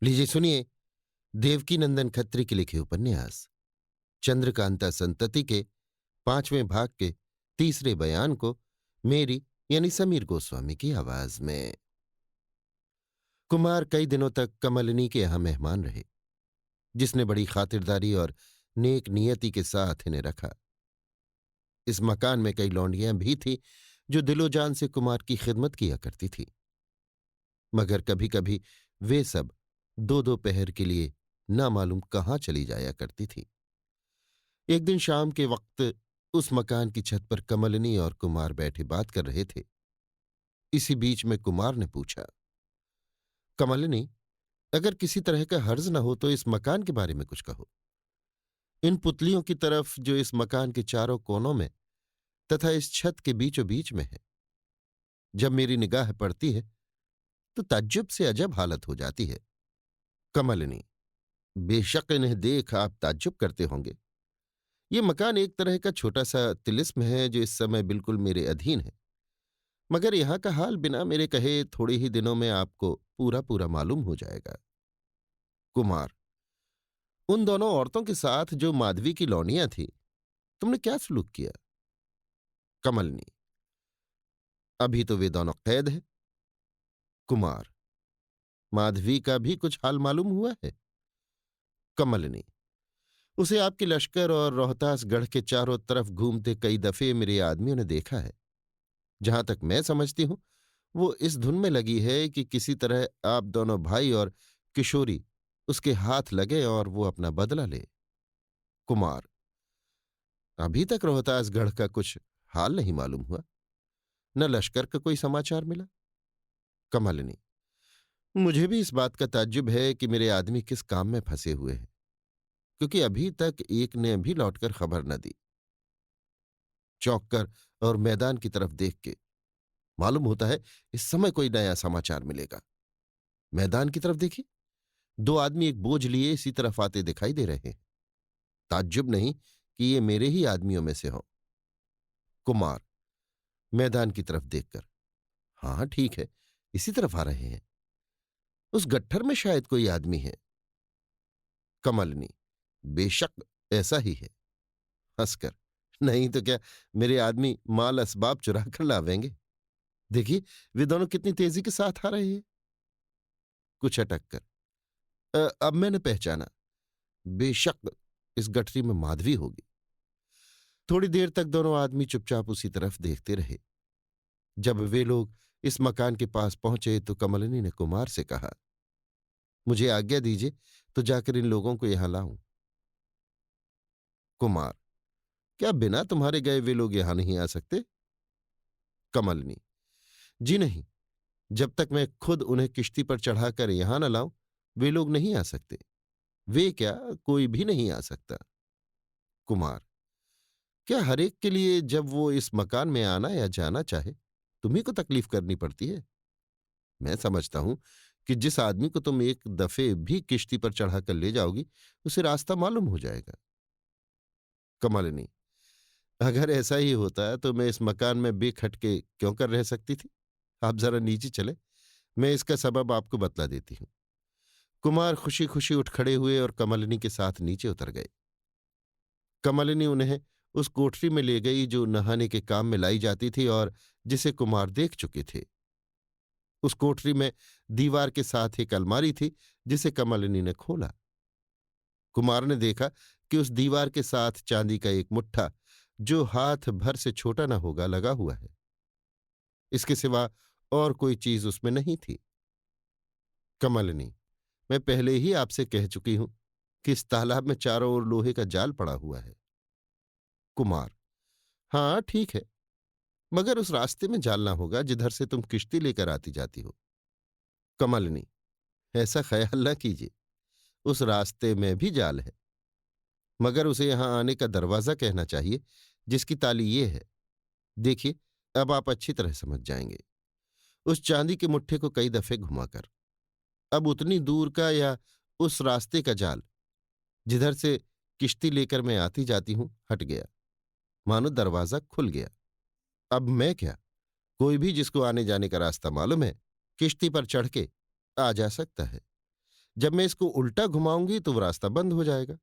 लीजिए सुनिए, देवकीनंदन खत्री के लिखे उपन्यास चंद्रकांता संतति के 5वें भाग के तीसरे बयान को मेरी यानी समीर गोस्वामी की आवाज में। कुमार कई दिनों तक कमलिनी के यहां मेहमान रहे, जिसने बड़ी खातिरदारी और नेक नियति के साथ इन्हें रखा। इस मकान में कई लौंडियां भी थीं जो दिलोजान से कुमार की खिदमत किया करती थीं, मगर कभी कभी वे सब दो दो पहर के लिए ना मालूम कहाँ चली जाया करती थीं। एक दिन शाम के वक्त उस मकान की छत पर कमलिनी और कुमार बैठे बात कर रहे थे। इसी बीच में कुमार ने पूछा, कमलिनी, अगर किसी तरह का हर्ज न हो तो इस मकान के बारे में कुछ कहो। इन पुतलियों की तरफ जो इस मकान के चारों कोनों में तथा इस छत के बीचों बीच में है, जब मेरी निगाह पड़ती है तो ताज्जुब से अजब हालत हो जाती है। कमलिनी, बेशक इन्हें देख आप ताज्जुब करते होंगे। ये मकान एक तरह का छोटा सा तिलिस्म है जो इस समय बिल्कुल मेरे अधीन है, मगर यहां का हाल बिना मेरे कहे थोड़े ही दिनों में आपको पूरा पूरा मालूम हो जाएगा। कुमार, उन दोनों औरतों के साथ जो माधवी की लौनियां थी, तुमने क्या सलूक किया? कमलनी, अभी तो वे दोनों कैद है। कुमार, माधवी का भी कुछ हाल मालूम हुआ है? कमलनी, उसे आपके लश्कर और रोहतासगढ़ के चारों तरफ घूमते कई दफे मेरे आदमियों ने देखा है। जहां तक मैं समझती हूं, वो इस धुन में लगी है कि किसी तरह आप दोनों भाई और किशोरी उसके हाथ लगे और वो अपना बदला ले। कुमार, अभी तक रोहतासगढ़ का कुछ हाल नहीं मालूम हुआ, न लश्कर का कोई समाचार मिला। कमलिनी, मुझे भी इस बात का ताज्जुब है कि मेरे आदमी किस काम में फंसे हुए हैं, क्योंकि अभी तक एक ने भी लौटकर खबर न दी। चौंक कर और मैदान की तरफ देख के मालूम होता है इस समय कोई नया समाचार मिलेगा। मैदान की तरफ देखिए, दो आदमी एक बोझ लिए इसी तरफ आते दिखाई दे रहे हैं। ताज्जुब नहीं कि ये मेरे ही आदमियों में से हों। कुमार, मैदान की तरफ देखकर, हाँ ठीक है, इसी तरफ आ रहे हैं। उस गट्ठर में शायद कोई आदमी है। कमलनी, बेशक ऐसा ही है। हंसकर, नहीं तो क्या मेरे आदमी माल असबाब चुरा कर लावेंगे? देखिए, वे दोनों कितनी तेजी के साथ आ रहे हैं। कुछ अटक कर, अब मैंने पहचाना, बेशक इस गठरी में माधवी होगी। थोड़ी देर तक दोनों आदमी चुपचाप उसी तरफ देखते रहे। जब वे लोग इस मकान के पास पहुंचे तो कमलिनी ने कुमार से कहा, मुझे आज्ञा दीजिए तो जाकर इन लोगों को यहां लाऊं। कुमार, क्या बिना तुम्हारे गए वे लोग यहां नहीं आ सकते? कमलिनी, जी नहीं, जब तक मैं खुद उन्हें किश्ती पर चढ़ाकर यहां न लाऊं वे लोग नहीं आ सकते। वे क्या, कोई भी नहीं आ सकता। कुमार, क्या हर एक के लिए जब वो इस मकान में आना या जाना चाहे तुम्ही को तकलीफ करनी पड़ती है? मैं समझता हूं कि जिस आदमी को तुम एक दफे भी किश्ती पर चढ़ाकर ले जाओगी उसे रास्ता मालूम हो जाएगा। कमलिनी, अगर ऐसा ही होता तो मैं इस मकान में बेखटके क्यों कर रह सकती थी? आप जरा नीचे चले, मैं इसका सबब आपको बतला देती हूं। कुमार खुशी खुशी उठ खड़े हुए और कमलिनी के साथ नीचे उतर गए। कमलिनी उन्हें उस कोठरी में ले गई जो नहाने के काम में लाई जाती थी और जिसे कुमार देख चुके थे। उस कोठरी में दीवार के साथ एक अलमारी थी जिसे कमलिनी ने खोला। कुमार ने देखा कि उस दीवार के साथ चांदी का एक मुट्ठा, जो हाथ भर से छोटा न होगा, लगा हुआ है। इसके सिवा और कोई चीज उसमें नहीं थी। कमलिनी, मैं पहले ही आपसे कह चुकी हूं कि इस तालाब में चारों ओर लोहे का जाल पड़ा हुआ है। कुमार, हाँ ठीक है, मगर उस रास्ते में जालना होगा जिधर से तुम किश्ती लेकर आती जाती हो। कमलिनी, ऐसा ख्याल न कीजिए, उस रास्ते में भी जाल है, मगर उसे यहां आने का दरवाजा कहना चाहिए, जिसकी ताली ये है। देखिए, अब आप अच्छी तरह समझ जाएंगे। उस चांदी के मुट्ठे को कई दफे घुमाकर अब उतनी दूर का या उस रास्ते का जाल जिधर से किश्ती लेकर मैं आती जाती हूं हट गया, मानो दरवाजा खुल गया। अब मैं क्या, कोई भी जिसको आने जाने का रास्ता मालूम है किश्ती पर चढ़ के आ जा सकता है। जब मैं इसको उल्टा घुमाऊंगी तो वो रास्ता बंद हो जाएगा,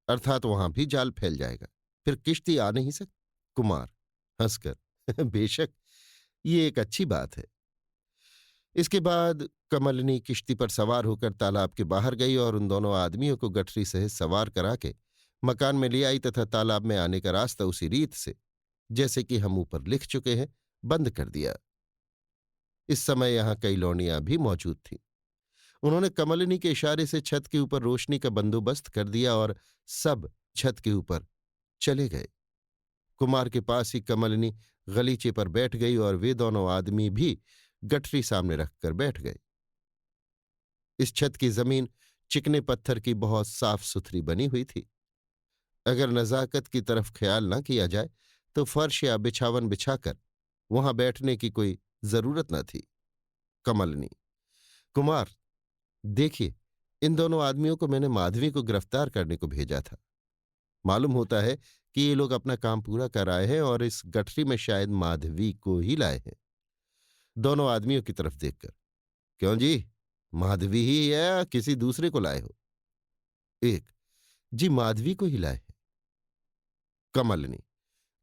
अर्थात वहां भी जाल फैल जाएगा, फिर किश्ती आ नहीं सकती। कुमार हंसकर बेशक, ये एक अच्छी बात है। इसके बाद कमलिनी किश्ती पर सवार होकर तालाब के बाहर गई और उन दोनों आदमियों को गठरी सहित सवार करा के मकान में ले आई तथा तालाब में आने का रास्ता उसी रीत से, जैसे कि हम ऊपर लिख चुके हैं, बंद कर दिया। इस समय यहां कई लौंडियां भी मौजूद थीं। उन्होंने कमलिनी के इशारे से छत के ऊपर रोशनी का बंदोबस्त कर दिया और सब छत के ऊपर चले गए। कुमार के पास ही कमलिनी गलीचे पर बैठ गई और वे दोनों आदमी भी गठरी सामने रखकर बैठ गए। इस छत की जमीन चिकने पत्थर की बहुत साफ सुथरी बनी हुई थी। अगर नजाकत की तरफ ख्याल न किया जाए तो फर्श या बिछावन बिछाकर वहां बैठने की कोई जरूरत न थी। कमलिनी, कुमार, देखिए, इन दोनों आदमियों को मैंने माधवी को गिरफ्तार करने को भेजा था। मालूम होता है कि ये लोग अपना काम पूरा कर आए हैं और इस गठरी में शायद माधवी को ही लाए हैं। दोनों आदमियों की तरफ देखकर, क्यों जी, माधवी ही है या किसी दूसरे को लाए हो? एक, जी माधवी को ही लाए हैं। कमलिनी,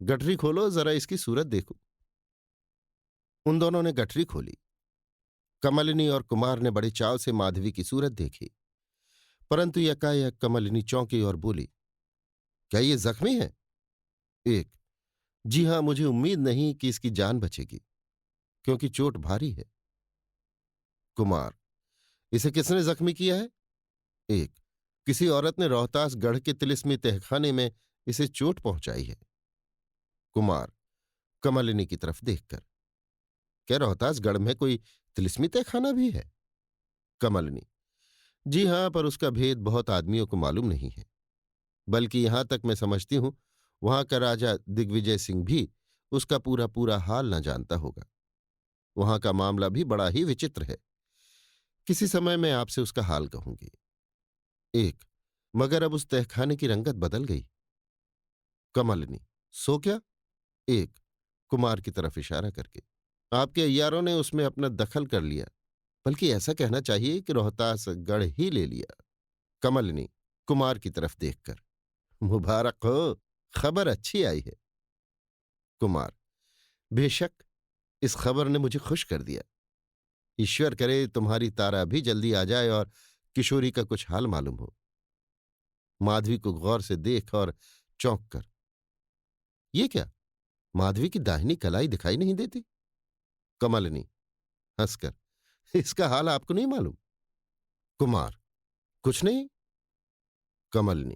गठरी खोलो, जरा इसकी सूरत देखो। उन दोनों ने गठरी खोली। कमलिनी और कुमार ने बड़े चाव से माधवी की सूरत देखी, परंतु यकायक कमलिनी चौंकी और बोली, क्या ये जख्मी है? एक, जी हां, मुझे उम्मीद नहीं कि इसकी जान बचेगी, क्योंकि चोट भारी है। कुमार, इसे किसने जख्मी किया है? एक, किसी औरत ने रोहतास गढ़ के तिलिस्मी तहखाने में इसे चोट पहुंचाई है। कुमार कमलिनी की तरफ देखकर, क्या रोहतास गढ़ में कोई तिलिस्मी तहखाना भी है? कमलिनी, जी हां, पर उसका भेद बहुत आदमियों को मालूम नहीं है, बल्कि यहां तक मैं समझती हूं वहां का राजा दिग्विजय सिंह भी उसका पूरा पूरा हाल न जानता होगा। वहां का मामला भी बड़ा ही विचित्र है। किसी समय मैं आपसे उसका हाल कहूंगी। एक, मगर अब उस तहखाने की रंगत बदल गई। कमलिनी, सो क्या? एक, कुमार की तरफ इशारा करके, आपके अय्यारों ने उसमें अपना दखल कर लिया, बल्कि ऐसा कहना चाहिए कि रोहतास गढ़ ही ले लिया। कमलिनी कुमार की तरफ देखकर, मुबारक हो, खबर अच्छी आई है। कुमार, बेशक, इस खबर ने मुझे खुश कर दिया। ईश्वर करे तुम्हारी तारा भी जल्दी आ जाए और किशोरी का कुछ हाल मालूम हो। माधवी को गौर से देख और चौंक कर, ये क्या, माधवी की दाहिनी कलाई दिखाई नहीं देती? कमलिनी हंसकर, इसका हाल आपको नहीं मालूम? कुमार, कुछ नहीं। कमलिनी,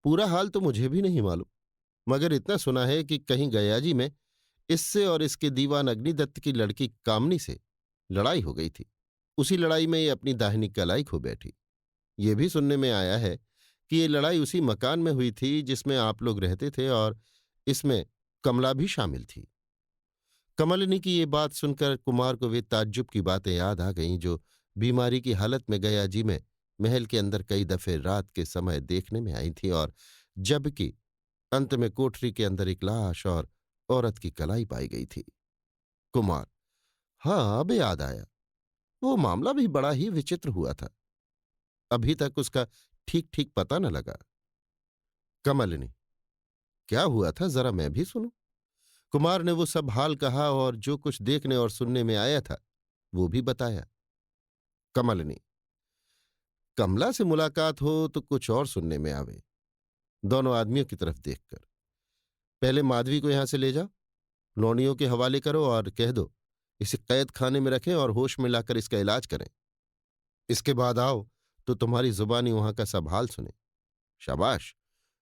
पूरा हाल तो मुझे भी नहीं मालूम, मगर इतना सुना है कि कहीं गयाजी में इससे और इसके दीवान अग्निदत्त की लड़की कामनी से लड़ाई हो गई थी। उसी लड़ाई में ये अपनी दाहिनी कलाई खो बैठी। ये भी सुनने में आया है कि ये लड़ाई उसी मकान में हुई थी जिसमें आप लोग रहते थे और इसमें कमला भी शामिल थी। कमलिनी की ये बात सुनकर कुमार को वे ताज्जुब की बातें याद आ गईं जो बीमारी की हालत में गयाजी में महल के अंदर कई दफे रात के समय देखने में आई थी, और जबकि अंत में कोठरी के अंदर एक लाश और औरत की कलाई पाई गई थी। कुमार, हाँ, अब याद आया, वो मामला भी बड़ा ही विचित्र हुआ था। अभी तक उसका ठीक ठीक पता न लगा। कमलिनी, क्या हुआ था, जरा मैं भी सुनूं। कुमार ने वो सब हाल कहा और जो कुछ देखने और सुनने में आया था वो भी बताया। कमलिनी, कमला से मुलाकात हो तो कुछ और सुनने में आवे। दोनों आदमियों की तरफ देखकर, पहले माधवी को यहां से ले जाओ, लौंडियों के हवाले करो और कह दो इसे कैद खाने में रखें और होश में लाकर इसका इलाज करें। इसके बाद आओ तो तुम्हारी जुबानी वहां का सब हाल सुने। शाबाश,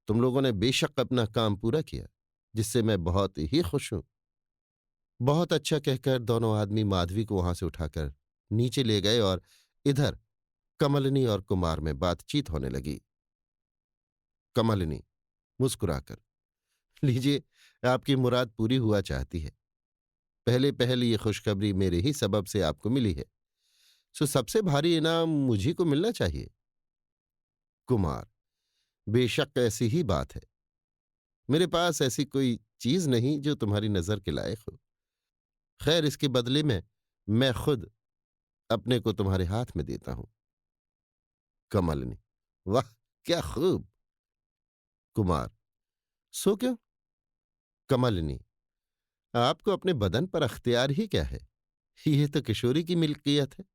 तुम लोगों ने बेशक अपना काम पूरा किया, जिससे मैं बहुत ही खुश हूं। बहुत अच्छा कहकर दोनों आदमी माधवी को वहां से उठाकर नीचे ले गए और इधर कमलिनी और कुमार में बातचीत होने लगी। कमलिनी मुस्कुराकर, लीजिए, आपकी मुराद पूरी हुआ चाहती है। पहले पहले ये खुशखबरी मेरे ही सबब से आपको मिली है, सो सबसे भारी इनाम मुझी को मिलना चाहिए। कुमार, बेशक ऐसी ही बात है। मेरे पास ऐसी कोई चीज नहीं जो तुम्हारी नजर के लायक हो। खैर, इसके बदले में मैं खुद अपने को तुम्हारे हाथ में देता हूं। कमलिनी। वाह, क्या खूब। कुमार। सो क्यों? कमलिनी। आपको अपने बदन पर अख्तियार ही क्या है? ये तो किशोरी की मिल्कियत है।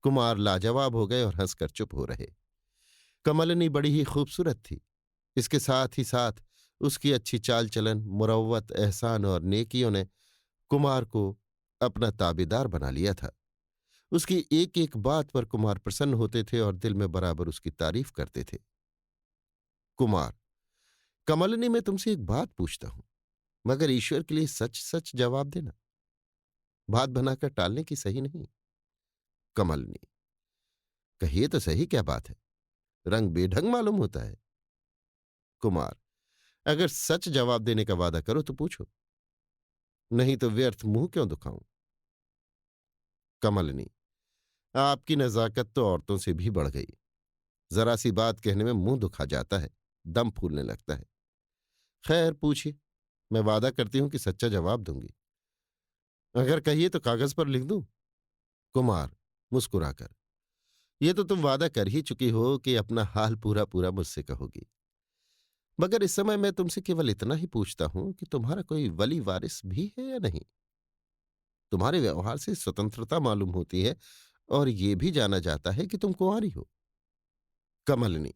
कुमार लाजवाब हो गए और हंसकर चुप हो रहे। कमलिनी बड़ी ही खूबसूरत थी। इसके साथ ही साथ उसकी अच्छी चाल चलन, मुरव्वत, एहसान और नेकियों ने कुमार को अपना ताबेदार बना लिया था। उसकी एक एक बात पर कुमार प्रसन्न होते थे और दिल में बराबर उसकी तारीफ करते थे। कुमार। कमलिनी, मैं तुमसे एक बात पूछता हूं, मगर ईश्वर के लिए सच सच जवाब देना, बात बनाकर टालने की सही नहीं। कमलिनी। कहिए तो सही, क्या बात है? रंग बेढंग मालूम होता है। कुमार। अगर सच जवाब देने का वादा करो तो पूछो, नहीं तो व्यर्थ मुंह क्यों दुखाऊं। कमलिनी। आपकी नजाकत तो औरतों से भी बढ़ गई। जरा सी बात कहने में मुंह दुखा जाता है, दम फूलने लगता है। खैर, पूछिए, मैं वादा करती हूं कि सच्चा जवाब दूंगी। अगर कहिए तो कागज पर लिख दूं। कुमार मुस्कुराकर। ये तो तुम वादा कर ही चुकी हो कि अपना हाल पूरा पूरा मुझसे कहोगी। मगर इस समय मैं तुमसे केवल इतना ही पूछता हूं कि तुम्हारा कोई वली वारिस भी है या नहीं। तुम्हारे व्यवहार से स्वतंत्रता मालूम होती है और ये भी जाना जाता है कि तुम कुंवारी हो। कमलिनी।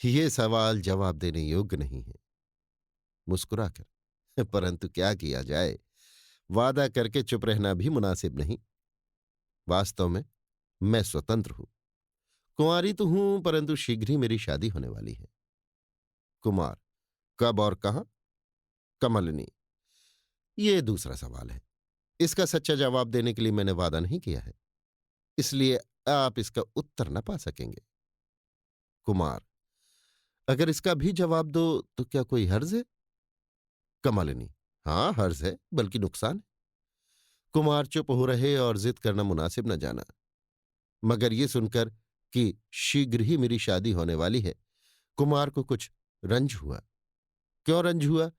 ये सवाल जवाब देने योग्य नहीं है। मुस्कुराकर। परंतु क्या किया जाए, वादा करके चुप रहना भी मुनासिब नहीं। वास्तव में मैं स्वतंत्र हूं। कुंवारी तो हूं, परंतु शीघ्र ही मेरी शादी होने वाली है। कुमार। कब और कहां? कमलिनी। ये दूसरा सवाल है। इसका सच्चा जवाब देने के लिए मैंने वादा नहीं किया है, इसलिए आप इसका उत्तर न पा सकेंगे। कुमार। अगर इसका भी जवाब दो तो क्या कोई हर्ज है? कमलिनी। हाँ, हर्ज है, बल्कि नुकसान है। कुमार चुप हो रहे और जिद करना मुनासिब न जाना। मगर ये सुनकर कि शीघ्र ही मेरी शादी होने वाली है, कुमार को कुछ रंज हुआ। क्यों रंज हुआ?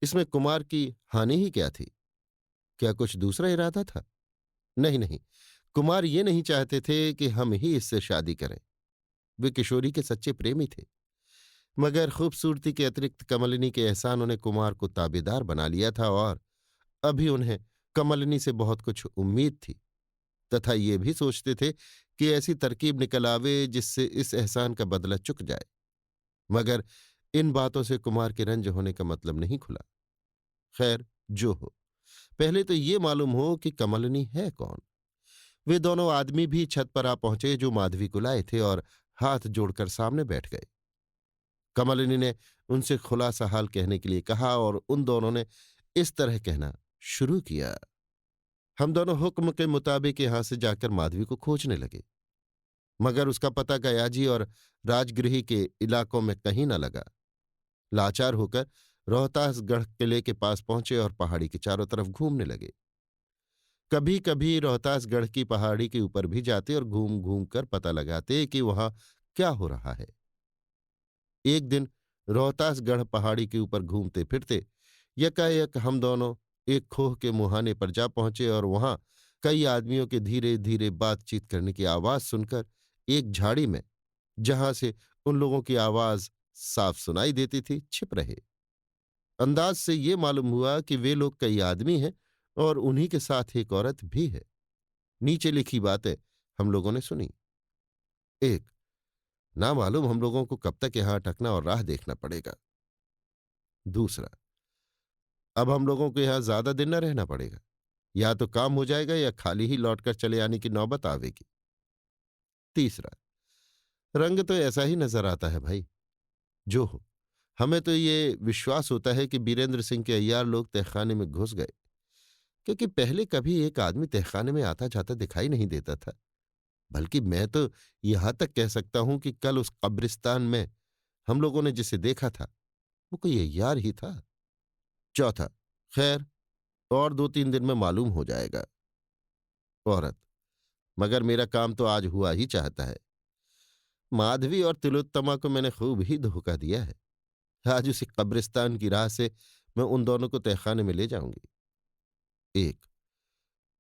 इसमें कुमार की हानि ही क्या थी? क्या कुछ दूसरा इरादा था? नहीं नहीं, कुमार ये नहीं चाहते थे कि हम ही इससे शादी करें। वे किशोरी के सच्चे प्रेमी थे। मगर खूबसूरती के अतिरिक्त कमलिनी के एहसानों ने कुमार को ताबेदार बना लिया था और अभी उन्हें कमलिनी से बहुत कुछ उम्मीद थी, तथा ये भी सोचते थे कि ऐसी तरकीब निकल आवे जिससे इस एहसान का बदला चुक जाए। मगर इन बातों से कुमार के रंज होने का मतलब नहीं खुला। खैर, जो हो, पहले तो ये मालूम हो कि कमलिनी है कौन। वे दोनों आदमी भी छत पर आ पहुंचे जो माधवी को लाए थे और हाथ जोड़कर सामने बैठ गए। कमलिनी ने उनसे खुलासा हाल कहने के लिए कहा और उन दोनों ने इस तरह कहना शुरू किया। हम दोनों हुक्म के मुताबिक यहां से जाकर माधवी को खोजने लगे, मगर उसका पता गयाजी और राजगृही के इलाकों में कहीं न लगा। लाचार होकर रोहतासगढ़ किले के पास पहुंचे और पहाड़ी के चारों तरफ घूमने लगे। कभी कभी रोहतासगढ़ की पहाड़ी के ऊपर भी जाते और घूम घूम कर पता लगाते कि वहां क्या हो रहा है। एक दिन रोहतासगढ़ पहाड़ी के ऊपर घूमते फिरते यकायक हम दोनों एक खोह के मुहाने पर जा पहुंचे और वहां कई आदमियों के धीरे धीरे बातचीत करने की आवाज सुनकर एक झाड़ी में, जहां से उन लोगों की आवाज साफ सुनाई देती थी, छिप रहे। अंदाज से ये मालूम हुआ कि वे लोग कई आदमी हैं और उन्हीं के साथ एक औरत भी है। नीचे लिखी बातें हम लोगों ने सुनी। एक, ना मालूम हम लोगों को कब तक यहां अटकना और राह देखना पड़ेगा। दूसरा, अब हम लोगों को यहां ज्यादा दिन न रहना पड़ेगा, या तो काम हो जाएगा या खाली ही लौटकर चले आने की नौबत आवेगी। तीसरा, रंग तो ऐसा ही नजर आता है भाई। जो हो, हमें तो ये विश्वास होता है कि बीरेंद्र सिंह के अय्यार लोग तहखाने में घुस गए, क्योंकि पहले कभी एक आदमी तहखाने में आता जाता दिखाई नहीं देता था। बल्कि मैं तो यहां तक कह सकता हूं कि कल उस कब्रिस्तान में हम लोगों ने जिसे देखा था वो कोई अय्यार ही था। चौथा, खैर, और 2-3 दिन में मालूम हो जाएगा। औरत। मगर मेरा काम तो आज हुआ ही चाहता है। माधवी और तिलोत्तमा को मैंने खूब ही धोखा दिया है। आज उसी कब्रिस्तान की राह से मैं उन दोनों को तहखाने में ले जाऊंगी। एक,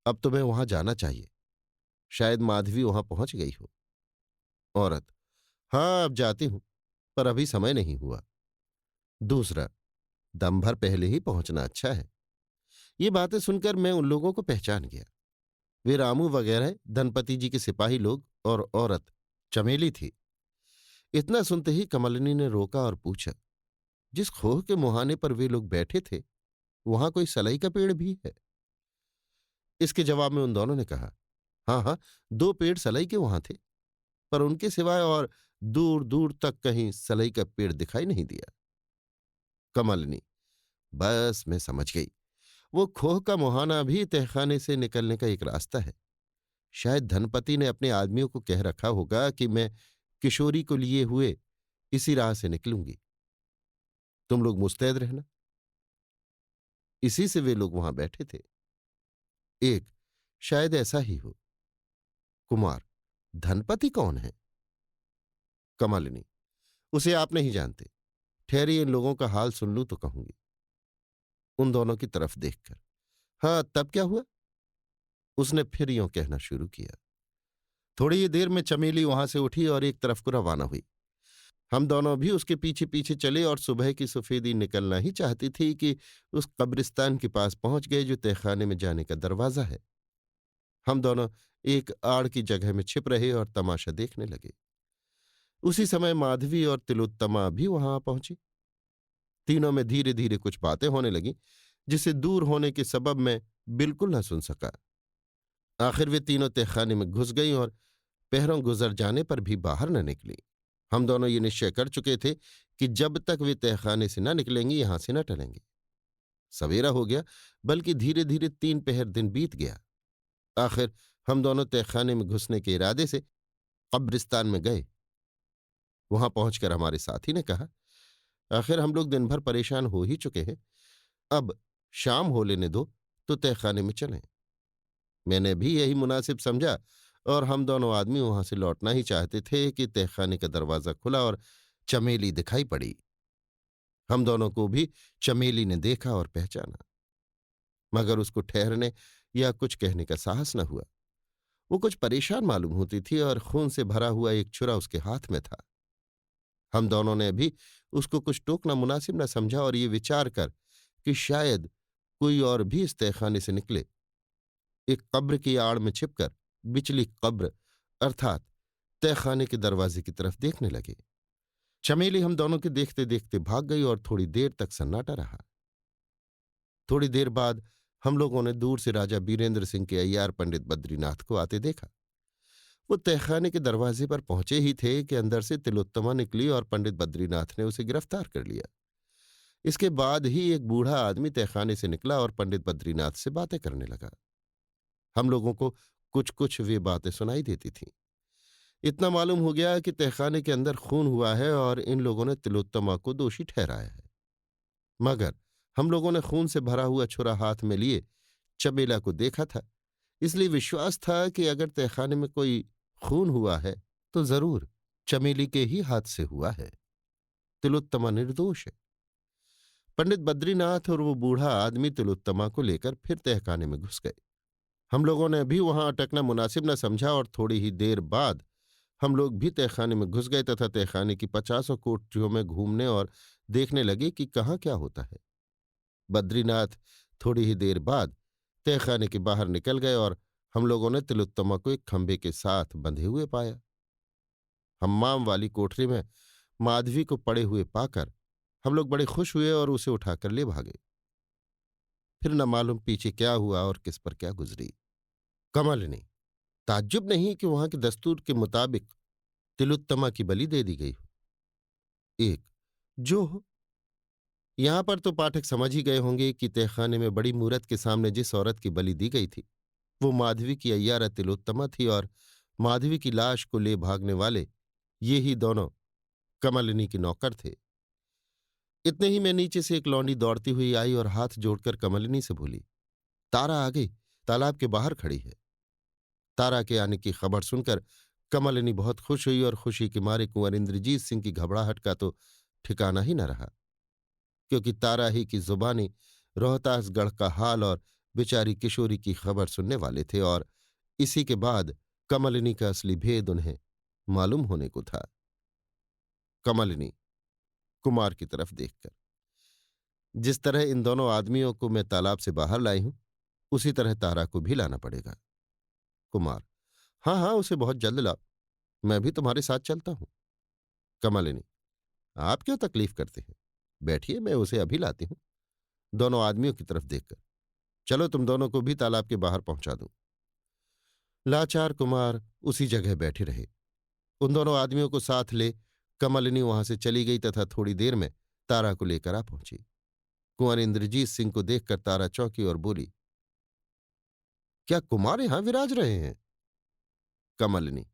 अब तुम्हें वहां जाना चाहिए, शायद माधवी वहां पहुंच गई हो। औरत: हाँ, अब जाती हूं, पर अभी समय नहीं हुआ। दूसरा: दम भर पहले ही पहुंचना अच्छा है। ये बातें सुनकर मैं उन लोगों को पहचान गया। वे रामू वगैरह धनपति जी के सिपाही लोग और औरत चमेली थी। इतना सुनते ही कमलिनी ने रोका और पूछा, जिस खोह के मुहाने पर वे लोग बैठे थे, वहां कोई सलई का पेड़ भी है? इसके जवाब में उन दोनों ने कहा, हाँ हाँ, दो पेड़ सलई के वहां थे, पर उनके सिवाय और दूर दूर तक कहीं सलई का पेड़ दिखाई नहीं दिया। कमलिनी: बस मैं समझ गई। वो खोह का मुहाना भी तहखाने से निकलने का एक रास्ता है। शायद धनपति ने अपने आदमियों को कह रखा होगा कि मैं किशोरी को लिए हुए इसी राह से निकलूंगी। तुम लोग मुस्तैद रहना। इसी से वे लोग वहां बैठे थे। एक: शायद ऐसा ही हो। कुमार: धनपति कौन है? कमलिनी: उसे आप नहीं जानते। ठहरिए, इन लोगों का हाल सुन लूं तो कहूंगी। उन दोनों की तरफ देखकर, हाँ, तब क्या हुआ? उसने फिर यूं कहना शुरू किया। थोड़ी ही देर में चमेली वहां से उठी और एक तरफ को रवाना हुई। हम दोनों भी उसके पीछे पीछे चले और सुबह की सफेदी निकलना ही चाहती थी कि उस कब्रिस्तान के पास पहुंच गए जो तहखाने में जाने का दरवाजा है। हम दोनों एक आड़ की जगह में छिप रहे और तमाशा देखने लगे। उसी समय माधवी और तिलोत्तमा भी वहां आ पहुंची। तीनों में धीरे धीरे कुछ बातें होने लगीं, जिसे दूर होने के सबब मैं बिल्कुल न सुन सका। आखिर वे तीनों तहखाने में घुस गईं और पहरों गुजर जाने पर भी बाहर न निकली। हम दोनों ये निश्चय कर चुके थे कि जब तक वे तहखाने से न निकलेंगी, यहां से न टलेंगे। सवेरा हो गया, बल्कि धीरे धीरे 3 पहर दिन बीत गया। आखिर हम दोनों तहखाने में घुसने के इरादे से कब्रिस्तान में गए। वहां पहुंचकर हमारे साथी ने कहा, आखिर हम लोग दिन भर परेशान हो ही चुके हैं, अब शाम हो लेने दो तो तहखाने में चलें। मैंने भी यही मुनासिब समझा और हम दोनों आदमी वहां से लौटना ही चाहते थे कि तहखाने का दरवाजा खुला और चमेली दिखाई पड़ी। हम दोनों को भी चमेली ने देखा और पहचाना, मगर उसको ठहरने या कुछ कहने का साहस न हुआ। वो कुछ परेशान मालूम होती थी और खून से भरा हुआ एक छुरा उसके हाथ में था। हम दोनों ने भी उसको कुछ टोकना मुनासिब न समझा और ये विचार कर कि शायद कोई और भी इस तहखाने से निकले, एक कब्र की आड़ में छिपकर बिचली कब्र अर्थात तहखाने के दरवाजे की तरफ देखने लगे। चमेली हम दोनों के देखते देखते भाग गई और थोड़ी देर तक सन्नाटा रहा। थोड़ी देर बाद हम लोगों ने दूर से राजा बीरेंद्र सिंह के अय्यार पंडित बद्रीनाथ को आते देखा। वो तहखाने के दरवाजे पर पहुंचे ही थे कि अंदर से तिलोत्तमा निकली और पंडित बद्रीनाथ ने उसे गिरफ्तार कर लिया। इसके बाद ही एक बूढ़ा आदमी तहखाने से निकला और पंडित बद्रीनाथ से बातें करने लगा। हम लोगों को कुछ कुछ वे बातें सुनाई देती थीं। इतना मालूम हो गया कि तहखाने के अंदर खून हुआ है और इन लोगों ने तिलोत्तमा को दोषी ठहराया है। मगर हम लोगों ने खून से भरा हुआ छुरा हाथ में लिए चमेला को देखा था, इसलिए विश्वास था कि अगर तहखाने में कोई खून हुआ है तो जरूर चमेली के ही हाथ से हुआ है। तिलोत्तमा निर्दोष है। पंडित बद्रीनाथ और वो बूढ़ा आदमी तिलोत्तमा को लेकर फिर तहखाने में घुस गए। हम लोगों ने भी वहां अटकना मुनासिब न समझा और थोड़ी ही देर बाद हम लोग भी तहखाने में घुस गए तथा तहखाने की 50 कोठरियों में घूमने और देखने लगे कि कहाँ क्या होता है। बद्रीनाथ थोड़ी ही देर बाद तहखाने के बाहर निकल गए और हम लोगों ने तिलोत्तमा को एक खंभे के साथ बंधे हुए पाया। हम्माम वाली कोठरी में माधवी को पड़े हुए पाकर हम लोग बड़े खुश हुए और उसे उठाकर ले भागे। फिर न मालूम पीछे क्या हुआ और किस पर क्या गुजरी। कमलिनी: ताज्जुब नहीं कि वहां के दस्तूर के मुताबिक तिलोत्तमा की बलि दे दी गई हो। एक: जो हो। यहां पर तो पाठक समझ ही गए होंगे कि तहखाने में बड़ी मूरत के सामने जिस औरत की बलि दी गई थी वो माधवी की अय्यारा तिलोत्तमा थी और माधवी की लाश को ले भागने वाले ये ही दोनों कमलिनी के नौकर थे। इतने ही में नीचे से एक लौंडी दौड़ती हुई आई और हाथ जोड़कर कमलिनी से बोली, तारा आ गई, तालाब के बाहर खड़ी है। तारा के आने की खबर सुनकर कमलिनी बहुत खुश हुई और खुशी के मारे कुंवर इंद्रजीत सिंह की घबराहट का तो ठिकाना ही न रहा, क्योंकि तारा ही की जुबानी रोहतासगढ़ का हाल और बेचारी किशोरी की खबर सुनने वाले थे और इसी के बाद कमलिनी का असली भेद उन्हें मालूम होने को था। कमलिनी कुमार की तरफ देखकर, जिस तरह इन दोनों आदमियों को मैं तालाब से बाहर लाई हूं, उसी तरह तारा को भी लाना पड़ेगा। कुमार, हाँ हाँ, उसे बहुत जल्द लाओ, मैं भी तुम्हारे साथ चलता हूं। कमलिनी, आप क्यों तकलीफ करते हैं, बैठिए, मैं उसे अभी लाती हूं। दोनों आदमियों की तरफ देखकर, चलो तुम दोनों को भी तालाब के बाहर पहुंचा दूं। लाचार कुमार उसी जगह बैठे रहे। उन दोनों आदमियों को साथ ले कमलिनी वहां से चली गई तथा थोड़ी देर में तारा को लेकर आ पहुंची। कुंवर इंद्रजीत सिंह को देखकर तारा चौंकी और बोली, क्या कुमार यहां विराज रहे हैं? कमलिनी,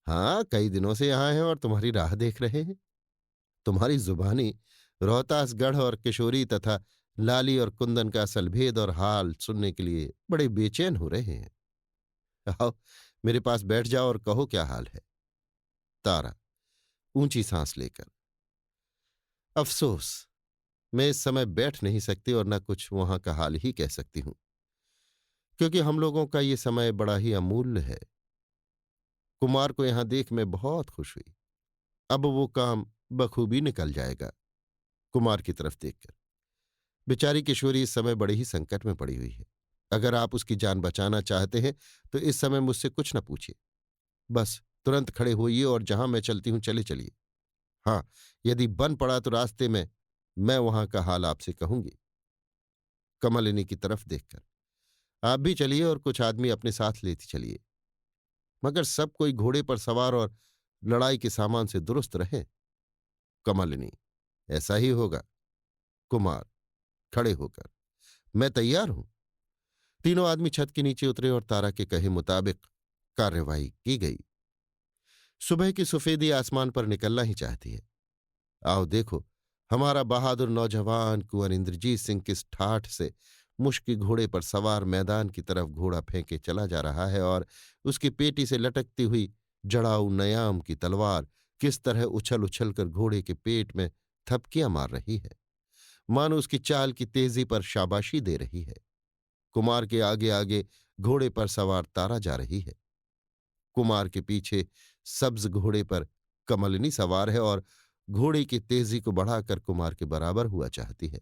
हाँ, कई दिनों से यहां हैं और तुम्हारी राह देख रहे हैं। तुम्हारी जुबानी रोहतासगढ़ और किशोरी तथा लाली और कुंदन का असल भेद और हाल सुनने के लिए बड़े बेचैन हो रहे हैं। आओ, मेरे पास बैठ जाओ और कहो क्या हाल है। तारा ऊंची सांस लेकर, अफसोस, मैं इस समय बैठ नहीं सकती और न कुछ वहां का हाल ही कह सकती हूं, क्योंकि हम लोगों का ये समय बड़ा ही अमूल्य है। कुमार को यहां देख मैं बहुत खुश हुई। अब वो काम बखूबी निकल जाएगा। कुमार की तरफ देखकर, बेचारी किशोरी इस समय बड़े ही संकट में पड़ी हुई है। अगर आप उसकी जान बचाना चाहते हैं तो इस समय मुझसे कुछ न पूछिए, बस तुरंत खड़े होइए और जहां मैं चलती हूं चले चलिए। हाँ, यदि बन पड़ा तो रास्ते में मैं वहां का हाल आपसे कहूंगी। कमलिनी की तरफ देखकर, आप भी चलिए और कुछ आदमी अपने साथ लेते चलिए, मगर सब कोई घोड़े पर सवार और लड़ाई के सामान से दुरुस्त रहे। कमलिनी, ऐसा ही होगा। कुमार खड़े होकर, मैं तैयार हूं। तीनों आदमी छत के नीचे उतरे और तारा के कहे मुताबिक कार्यवाही की गई। सुबह की सफेदी आसमान पर निकलना ही चाहती है। आओ देखो, हमारा बहादुर नौजवान कुंवर इंद्रजीत सिंह किस ठाठ से मुश्किल घोड़े पर सवार मैदान की तरफ घोड़ा फेंके चला जा रहा है, और उसकी पेटी से लटकती हुई जड़ाऊ नयाम की तलवार किस तरह उछल उछल कर घोड़े के पेट में थपकियां मार रही है, मानो उसकी चाल की तेजी पर शाबाशी दे रही है। कुमार के आगे आगे घोड़े पर सवार तारा जा रही है। कुमार के पीछे सब्ज घोड़े पर कमलिनी सवार है और घोड़े की तेजी को बढ़ाकर कुमार के बराबर हुआ चाहती है।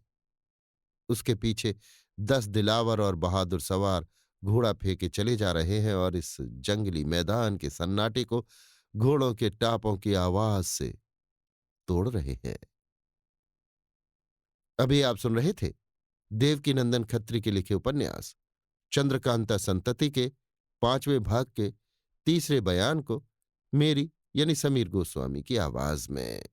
उसके पीछे 10 दिलावर और बहादुर सवार घोड़ा फेंके चले जा रहे हैं और इस जंगली मैदान के सन्नाटे को घोड़ों के टापों की आवाज से तोड़ रहे हैं। अभी आप सुन रहे थे देवकीनंदन खत्री के लिखे उपन्यास चंद्रकांता संतति के 5वें भाग के तीसरे बयान को मेरी यानी समीर गोस्वामी की आवाज में।